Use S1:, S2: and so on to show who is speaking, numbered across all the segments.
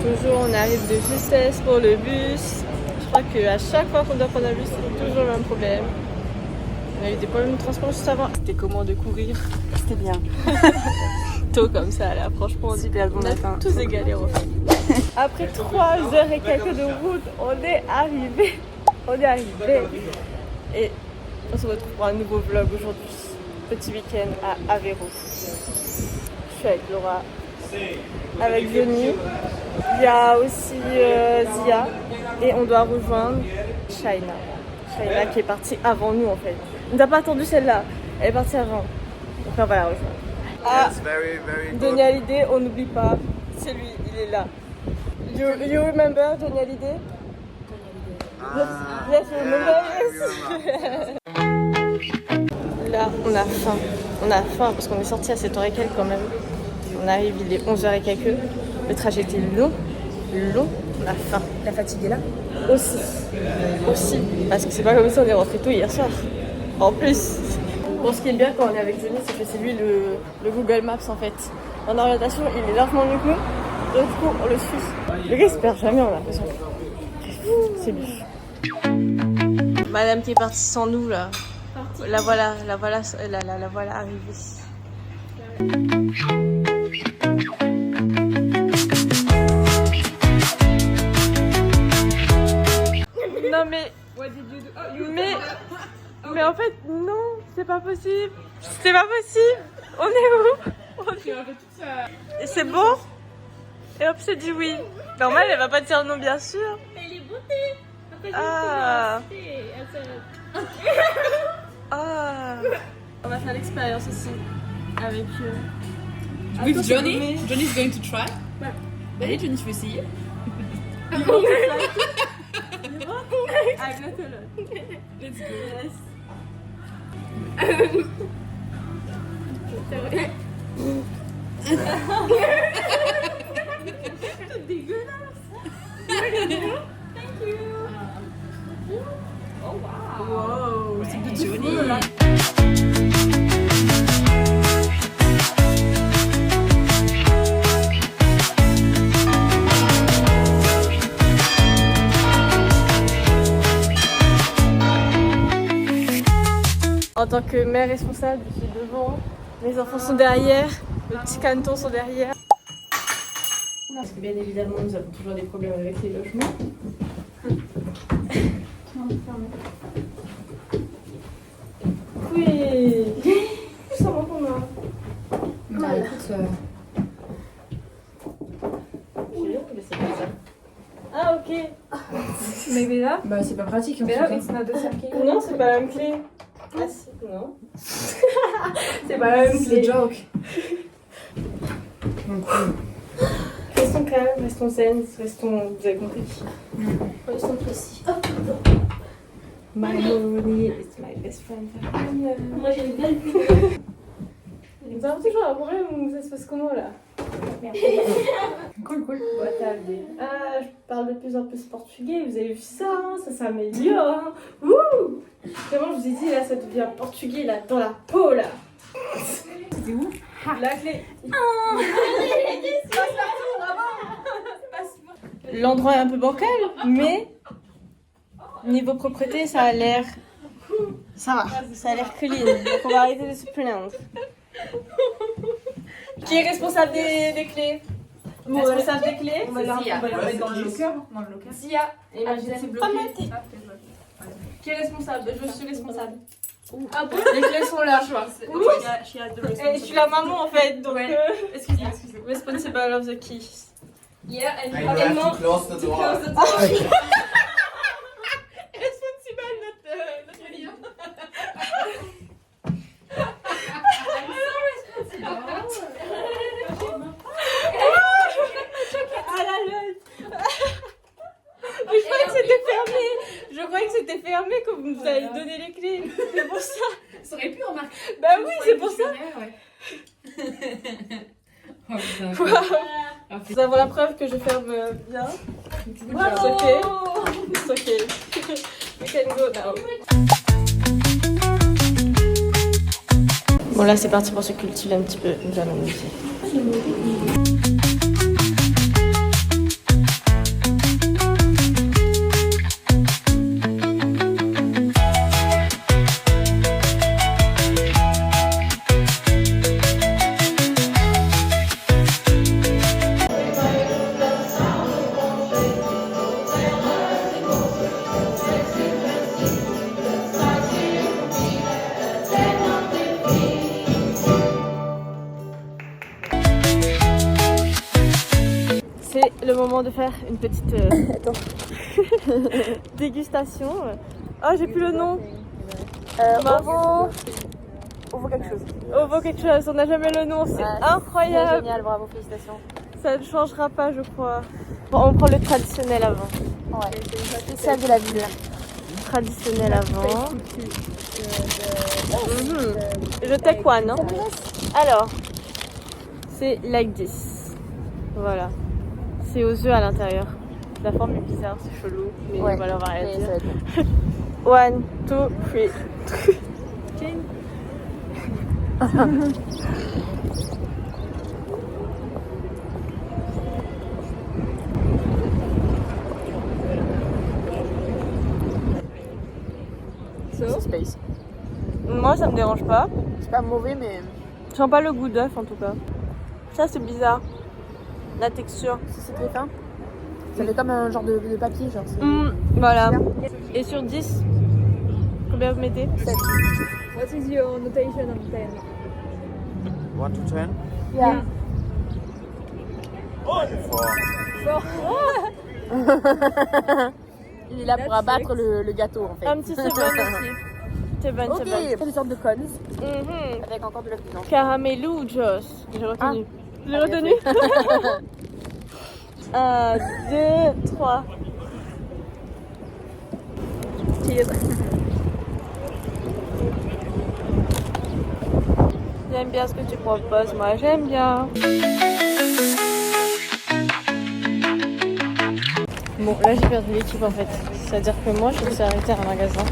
S1: Toujours, on arrive de justesse pour le bus. Je crois qu'à chaque fois qu'on doit prendre un bus, c'est toujours le même problème. On a eu des problèmes de transport juste avant. C'était comment de courir?
S2: C'était bien.
S1: Tôt comme ça, là, franchement,
S2: Super bon matin.
S1: Tous des galères au fait. Après 3 heures et quelques de route, on est arrivé. Et on se retrouve pour un nouveau vlog aujourd'hui. Petit week-end à Aveiro. Je suis avec Laura, avec Johnny. Il y a aussi Zia. Et on doit rejoindre Shaina. Shaina qui est partie avant nous en fait. On n'a pas attendu celle-là. Elle est partie avant. Donc on va la rejoindre. Ah, Johnny Hallyday, on n'oublie pas. C'est lui, il est là. You remember Johnny Hallyday? Yes, you remember, yes. Là, on a faim. On a faim parce qu'on est sorti à 7h et quelques quand même. On arrive, il est 11h et quelques. Le trajet était long. On a faim.
S2: La fatigue est là?
S1: Aussi. Parce que c'est pas comme si on est rentré tôt hier soir. En plus. Bon, ce qui est bien quand on est avec Johnny, c'est que c'est lui le Google Maps en fait. En orientation, il est largement mieux que nous. Donc du coup, on le suit. Le gars, il se perd jamais, on a l'impression. C'est lui. Madame qui est partie sans nous là. La voilà arrivée. Non mais en fait non, c'est pas possible. On est où? C'est bon? Et hop, c'est dit oui. Normal, elle va pas dire non bien sûr.
S3: Elle est beauté.
S1: Ah. On va faire l'expérience aussi avec
S2: With Johnny? Johnny's going to try. Allez, Johnny, tu veux essayer?
S1: I'm not alone.
S2: Let's go.
S1: Yes. C'est dégueulasse. Thank you. Oh wow.
S2: Wow, c'est de Johnny.
S1: En tant que mère responsable, je suis devant, mes enfants sont derrière, mes petits canetons sont derrière. Parce que bien évidemment, nous avons toujours des problèmes avec les logements. Oui, ça va pour moi.
S2: Bah écoute,
S1: Mais c'est pas ça. Ah ok. Mais là,
S2: bah c'est pas pratique en
S1: mais
S2: tout
S1: là,
S2: cas.
S1: non, c'est pas la même clé. Ah si, non. C'est pas la même
S2: C'est
S1: clé.
S2: joke. Donc,
S1: Restons calmes, restons zen, restons. Vous avez compris. Restons précis. My money is my best friend.
S3: Moi j'ai une belle vue.
S1: Vous avez toujours un problème ou ça se passe comment là?
S2: cool.
S1: Boa tarde. Ah, je parle de plus en plus portugais, vous avez vu ça, hein, ça s'améliore. Hein. Wouh! Comment je vous ai dit là, ça devient portugais là, dans la peau là.
S2: C'était où?
S1: La clé. L'endroit est un peu bancal, mais niveau propreté, ça a l'air. Ça va, ça a l'air clean. Donc on va arrêter de se plaindre. Qui est responsable des clés? Responsable des clés?
S2: On va la mettre dans le locker.
S1: Zia. Et
S2: Ah, c'est bloqué.
S1: Qui est responsable? Je suis responsable.
S3: Ah bon?
S1: Les clés sont là.
S2: Et
S1: Et je suis la maman en fait, donc
S2: Ouais.
S1: excusez. Responsible of the keys.
S3: Yeah, and
S4: And you have to close the door.
S1: Responsible notre lien. Ah la lotte. Mais je croyais que c'était fermé. Je croyais que c'était fermé quand vous nous avez donné les clés. C'est pour ça.
S2: Ça aurait pu remarquer.
S1: Bah oui, c'est pour ça.
S2: Oh, putain.
S1: Waouh. Nous avons la preuve que je ferme bien.
S3: bravo!
S1: It's okay. We can go now. Bon là c'est parti pour se cultiver un petit peu. Nous allons nous dire. c'est le moment de faire une petite dégustation. Oh, j'ai plus le nom.
S4: Ovo quelque chose.
S1: Ovo quelque chose, on n'a jamais le nom, c'est incroyable.
S4: C'est génial, bravo, félicitations.
S1: Ça ne changera pas, je crois. Bon, on prend le traditionnel avant.
S4: Ouais, c'est celle de la ville.
S1: Traditionnel avant. Je take one. Hein. Alors, c'est like this. Voilà. C'est aux œufs à l'intérieur. La forme est bizarre, c'est chelou, mais
S4: Ouais,
S1: voilà, on va rien
S4: mais
S1: dire.
S4: ça va être bon.
S1: 1, 2, 3.
S4: Space.
S1: Moi, ça me dérange pas.
S4: C'est pas mauvais, mais
S1: Je sens pas le goût d'œuf en tout cas. Ça, c'est bizarre. La texture.
S4: c'est très fin. Ça fait comme un genre de papier, genre.
S1: Voilà. Et sur 10, combien vous mettez?
S4: 7.
S3: What is your notation on 10?
S5: 1 to 10?
S4: Yeah.
S5: 4.
S4: Il est là pour abattre le gâteau, en fait.
S1: Un petit 7 aussi. C'est bon,
S4: Ok,
S1: c'est
S4: c'est une sorte de cones
S1: bon.
S4: avec encore de la piment.
S1: Caramelujos. J'ai retenu. J'ai
S4: Ah,
S1: retenu. 1, 2, 3. J'aime bien ce que tu proposes, moi j'aime bien. Bon, là j'ai perdu l'équipe en fait. C'est-à-dire que moi je me suis arrêtée à un magasin.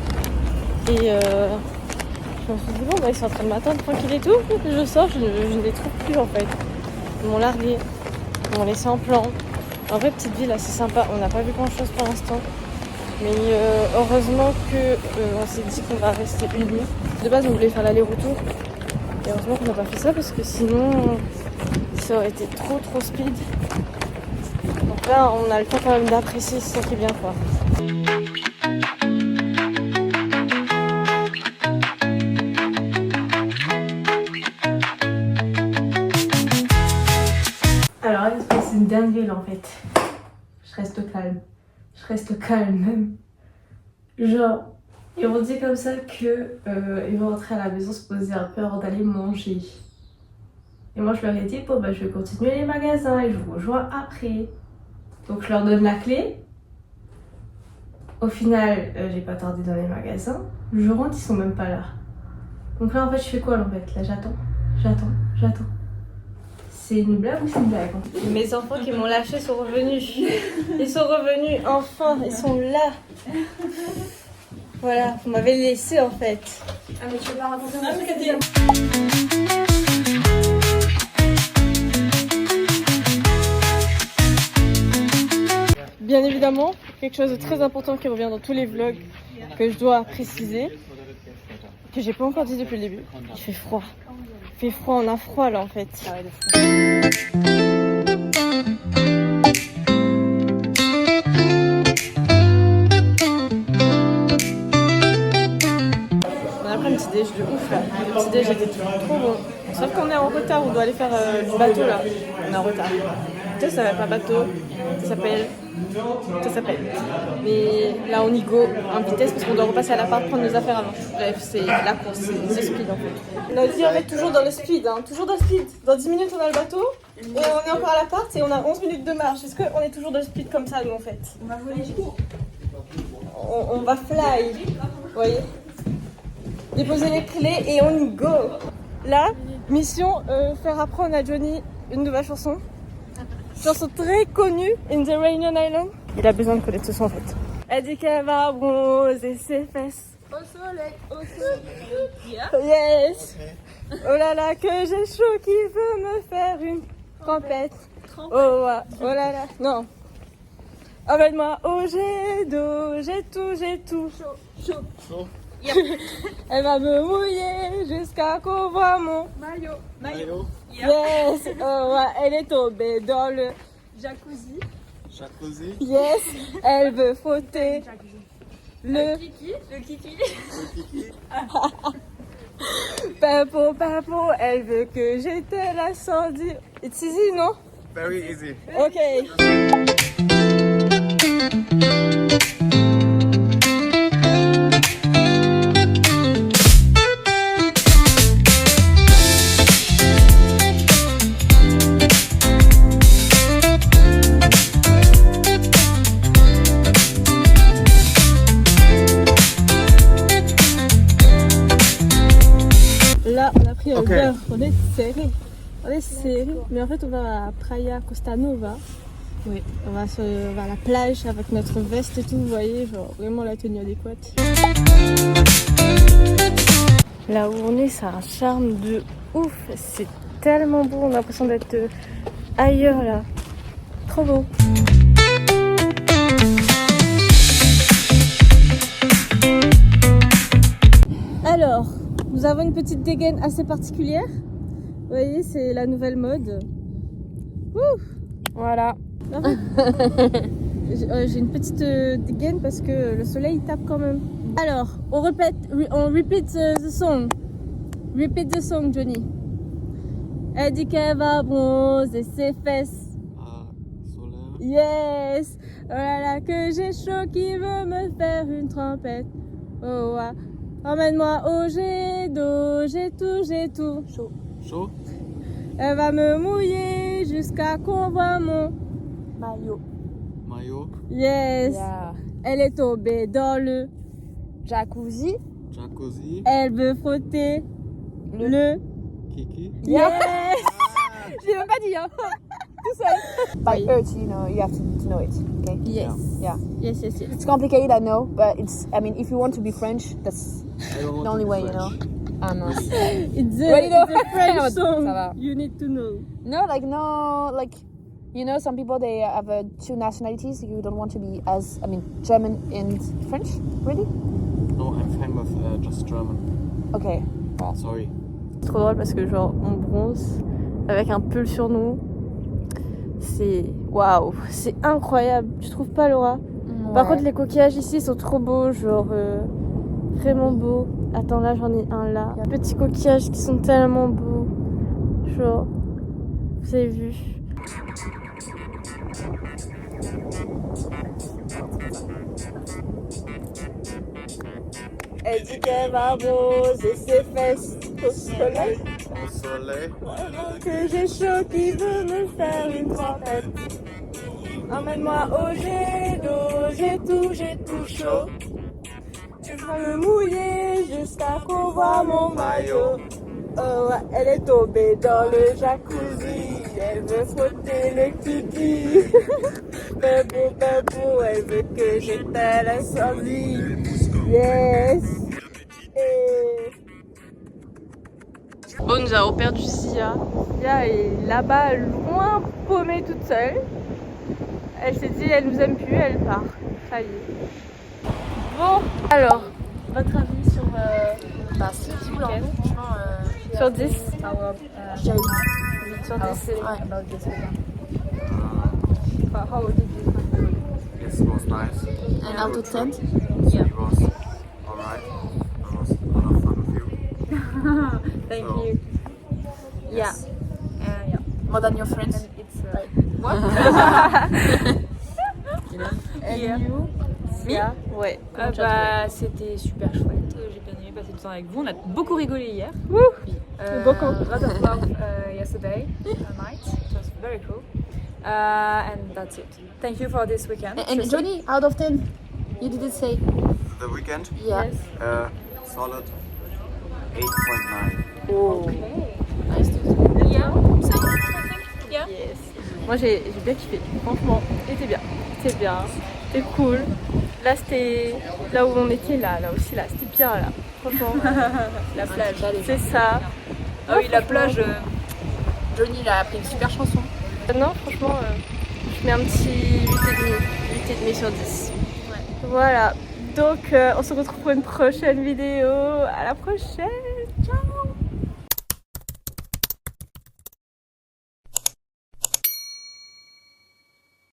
S1: Et je me suis dit, bon, bah, ils sont en train de m'attendre tranquille et tout. Je sors, je ne les trouve plus en fait. Ils m'ont largué, ils m'ont laissé en plan. En vrai, petite ville assez sympa. On n'a pas vu grand chose pour l'instant. Mais heureusement qu'on s'est dit qu'on va rester une nuit. De base, on voulait faire l'aller-retour. Et heureusement qu'on n'a pas fait ça parce que sinon, ça aurait été trop speed. Donc là, on a le temps quand même d'apprécier, c'est ça qui est bien quoi. Alors là, c'est une dinguerie en fait. Je reste calme. Je reste calme même. Genre, ils m'ont dit comme ça que ils vont rentrer à la maison se poser un peu avant d'aller manger. Et moi je leur ai dit, bon bah je vais continuer les magasins et je vous rejoins après. Donc je leur donne la clé. Au final, j'ai pas tardé dans les magasins. Je rentre, ils sont même pas là. Donc là en fait je fais quoi en fait? Là j'attends. C'est une blague ou c'est une blague en fait? Mes enfants qui m'ont lâché sont revenus. Ils sont revenus enfin, ils sont là. Voilà, vous m'avez laissé en fait.
S3: Ah, mais tu veux pas raconter un
S1: Bien évidemment, quelque chose de très important qui revient dans tous les vlogs que je dois préciser, que j'ai pas encore dit depuis le début. Il fait froid. Il fait froid, on a froid là en fait. On a pris un petit déj de ouf là. Le petit déj était trop bon. Sauf qu'on est en retard, on doit aller faire du bateau là. On est en retard. Tu sais, ça va pas bateau, ça s'appelle. Mais là on y go en vitesse parce qu'on doit repasser à l'appart prendre nos affaires avant. Bref, c'est la course, c'est le speed en fait. On a dit on est toujours dans le speed, hein, toujours dans le speed. Dans 10 minutes on a le bateau et on est encore à l'appart et on a 11 minutes de marche. Est-ce qu'on est toujours dans le speed comme ça nous en fait? On va voler. On va fly, vous voyez? Déposer les clés et on y go. Là, mission faire apprendre à Johnny une nouvelle chanson. Chanson très connue, In the Rainian Island. Il a besoin de connaître ce son en fait. Elle dit qu'elle va bronzer ses fesses.
S3: Au soleil, au soleil.
S1: Yes. Oh là là, que j'ai chaud, qui veut me faire une trempette. Oh, ah, oh là là, non. Emmène-moi au jet d'eau, j'ai tout.
S3: Chaud.
S1: Elle va me mouiller jusqu'à qu'on voit mon
S3: Maillot.
S1: yes. Oh ouais, elle est tombée dans le
S3: Jacuzzi.
S5: Jacuzzi.
S1: yes. Elle veut frotter le
S3: Kiki. Le kiki.
S1: pimpon. Elle veut que j'éteins l'incendie. It's easy, non?
S5: Very easy.
S1: Okay. Là, on a pris un beurre, on est serré. On est serré, mais en fait, on va à Praia Costa Nova. Oui, on va à la plage avec notre veste et tout, vous voyez, genre vraiment la tenue adéquate. Là où on est, ça a un charme de ouf. C'est tellement beau, on a l'impression d'être ailleurs là. Trop beau. Alors, nous avons une petite dégaine assez particulière. Vous voyez, c'est la nouvelle mode. Ouh, voilà. J'ai une petite dégaine parce que le soleil tape quand même. Alors, on repeat the song. Repeat the song, Johnny. Elle dit qu'elle va bronzer ses fesses.
S5: Solaire.
S1: Yes. Oh là là, que j'ai chaud, qui veut me faire une trompette. Oh ah. Emmène-moi au jet d'eau, j'ai tout. Chaud.
S5: Chaud.
S1: Elle va me mouiller jusqu'à qu'on voit mon maillot.
S5: Maillot.
S1: Yes.
S4: Yeah.
S1: Elle est tombée dans le
S4: Jacuzzi.
S5: Jacuzzi.
S1: Elle veut frotter le
S5: Kiki.
S1: Yes. J'ai même pas dit hein. Tout seul.
S4: By heart, you have to know it. Okay.
S1: Yes.
S4: Yeah.
S1: Yes.
S4: It's complicated, I know, but if you want to be French, that's
S5: I don't want
S4: the only
S5: to be
S4: way,
S5: French.
S4: Ah non.
S1: It's
S4: Ready
S1: a
S4: to-
S1: French
S4: Ça
S1: song.
S4: va.
S1: You need to know.
S4: No, some people they have two nationalities. You don't want to be German and French, really?
S5: No, I'm fine with just German.
S4: Okay.
S5: Sorry.
S1: C'est trop drôle parce que genre on bronze avec un pull sur nous. C'est waouh, c'est incroyable. Tu trouves pas, Laura? Par contre, les coquillages ici sont trop beaux, genre vraiment beaux. Attends, là j'en ai un là. Petits coquillages qui sont tellement beaux. Genre, vous avez vu? Elle dit qu'elle va bronzer ses fesses au soleil.
S5: Au soleil.
S1: Que j'ai chaud, qui veut me faire une trompette. Emmène-moi au jet d'eau, j'ai tout chaud. Tu vas me mouiller jusqu'à qu'on voit mon maillot. Oh, ouais, elle est tombée dans le jacuzzi. Elle veut frotter le kiki. Bébou, elle veut que j'éteins l'incendie. Yes. Et... Bon, nous avons perdu Zia. Zia est là-bas, loin, paumée toute seule. Elle s'est dit, elle nous aime plus, elle part. Ça y est. Bon, alors, votre avis sur
S4: C'est
S1: ce
S4: cool,
S1: week-end?
S4: franchement.
S1: Sur 10?
S4: J'ai
S1: Sur 10, c'est
S4: about this weekend.
S1: how did you find it?
S5: It was nice.
S4: And out of 10?
S5: It was alright. It was a lot of fun with you.
S1: Thank
S5: So,
S1: you. Yeah. Yeah.
S4: More than your friends?
S1: It's
S4: And you?
S1: Zia. Ouais. Comment tu as
S6: Bah, c'était super chouette. J'ai bien aimé passer du temps avec vous. On a beaucoup rigolé hier.
S1: trouvé? Beaucoup.
S6: Lot of love yesterday night. It was very cool. And that's it. Thank you for this weekend.
S4: And
S6: Tristan.
S4: Johnny, out of 10? You didn't say.
S5: the weekend,
S4: Yeah.
S5: solid 8.9.
S6: Okay.
S4: Nice to
S6: Yeah. Same, I think. Yeah.
S1: Yes. Moi j'ai bien kiffé. Franchement, c'était bien. C'était bien. C'était cool. Là c'était là où on était là aussi là. C'était bien là. Franchement.
S6: La plage.
S1: C'est ça.
S6: Ah oui, la plage.
S4: Johnny, il a appris une super chanson.
S1: Non, franchement, je mets un petit 8,5 sur 10. Ouais. Voilà. Donc, on se retrouve pour une prochaine vidéo. À la prochaine. Ciao.